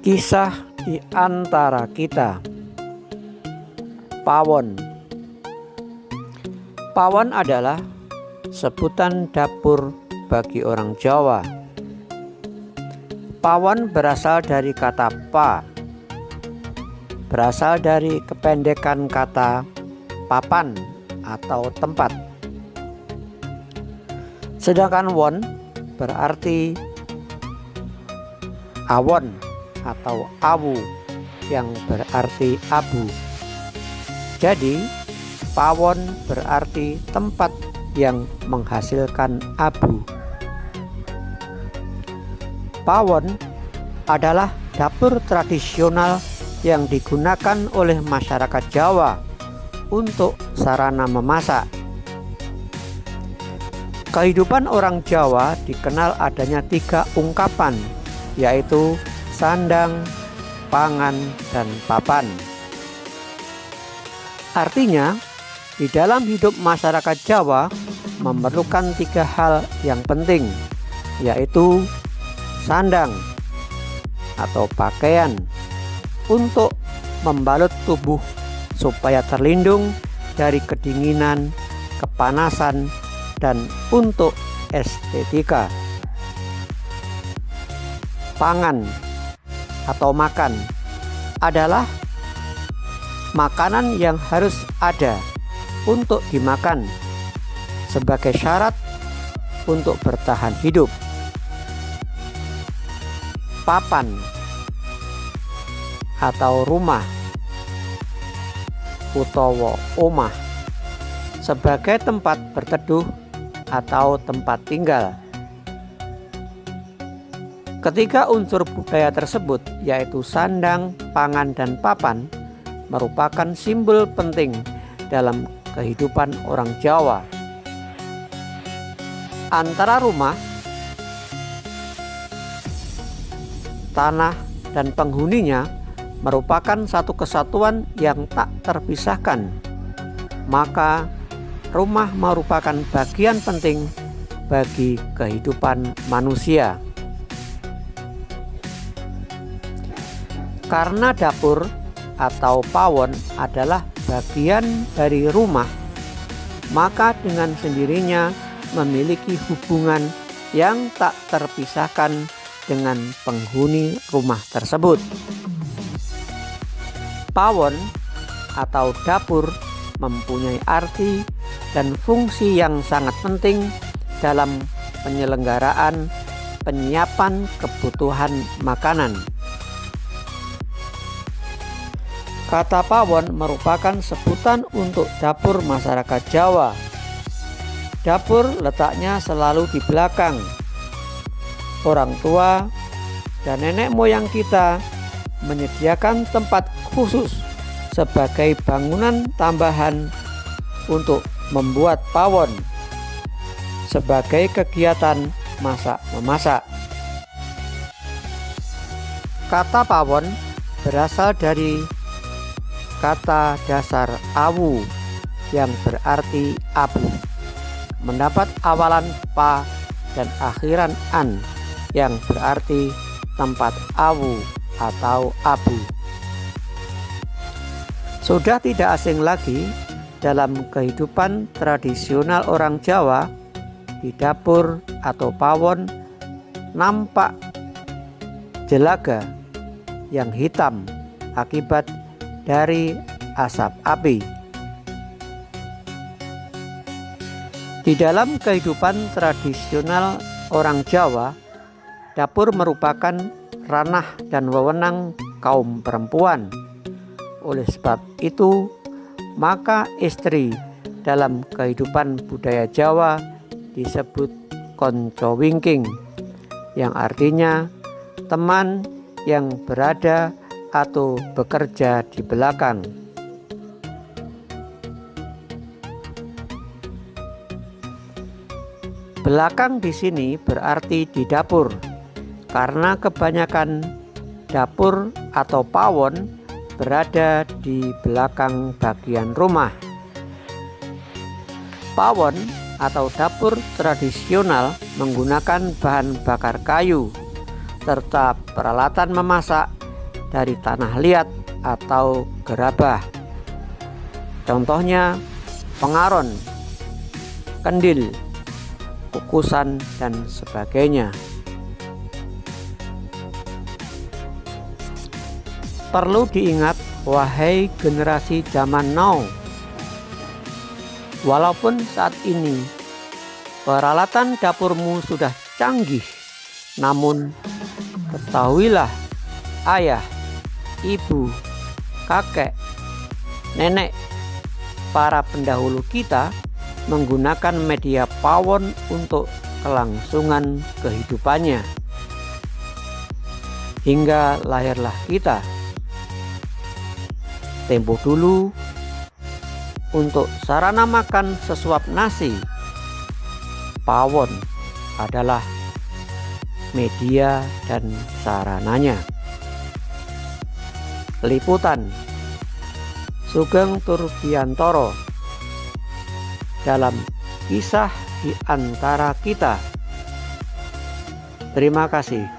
Kisah di antara kita. Pawon. Pawon adalah sebutan dapur bagi orang Jawa. Pawon berasal dari kata pa, berasal dari kependekan kata papan atau tempat. Sedangkan won berarti awon atau awu yang berarti abu. Jadi pawon berarti tempat yang menghasilkan abu. Pawon adalah dapur tradisional yang digunakan oleh masyarakat Jawa untuk sarana memasak. Kehidupan orang Jawa dikenal adanya 3 ungkapan, yaitu sandang, pangan, dan papan. Artinya, di dalam hidup masyarakat Jawa memerlukan 3 hal yang penting, yaitu sandang atau pakaian untuk membalut tubuh supaya terlindung dari kedinginan, kepanasan, dan untuk estetika. Pangan atau makan adalah makanan yang harus ada untuk dimakan sebagai syarat untuk bertahan hidup. Papan atau rumah utawa omah sebagai tempat berteduh atau tempat tinggal. Ketiga unsur budaya tersebut, yaitu sandang, pangan, dan papan, merupakan simbol penting dalam kehidupan orang Jawa. Antara rumah, tanah, dan penghuninya merupakan satu kesatuan yang tak terpisahkan. Maka rumah merupakan bagian penting bagi kehidupan manusia. Karena dapur atau pawon adalah bagian dari rumah, maka dengan sendirinya memiliki hubungan yang tak terpisahkan dengan penghuni rumah tersebut. Pawon atau dapur mempunyai arti dan fungsi yang sangat penting dalam penyelenggaraan penyiapan kebutuhan makanan. Kata pawon merupakan sebutan untuk dapur masyarakat Jawa. Dapur letaknya selalu di belakang. Orang tua dan nenek moyang kita menyediakan tempat khusus sebagai bangunan tambahan untuk membuat pawon sebagai kegiatan masak-memasak. Kata pawon berasal dari kata dasar awu yang berarti abu, mendapat awalan pa dan akhiran an yang berarti tempat awu atau abu. Sudah tidak asing lagi dalam kehidupan tradisional orang Jawa, di dapur atau pawon nampak jelaga yang hitam akibat dari asap api. Di dalam kehidupan tradisional orang Jawa, dapur merupakan ranah dan wewenang kaum perempuan. Oleh sebab itu, maka istri dalam kehidupan budaya Jawa disebut konco wingking, yang artinya teman yang berada atau bekerja di belakang. Belakang di sini berarti di dapur, karena kebanyakan dapur atau pawon berada di belakang bagian rumah. Pawon atau dapur tradisional menggunakan bahan bakar kayu serta peralatan memasak dari tanah liat atau gerabah. Contohnya pengaron, kendil, kukusan, dan sebagainya. Perlu diingat, wahai generasi zaman now, walaupun saat ini peralatan dapurmu sudah canggih, namun ketahuilah, ayah, ibu, kakek, nenek, para pendahulu kita menggunakan media pawon untuk kelangsungan kehidupannya. Hingga lahirlah kita. Tempo dulu, untuk sarana makan sesuap nasi, pawon adalah media dan sarananya. Liputan Sugeng Turbiantoro dalam Kisah di Antara Kita. Terima kasih.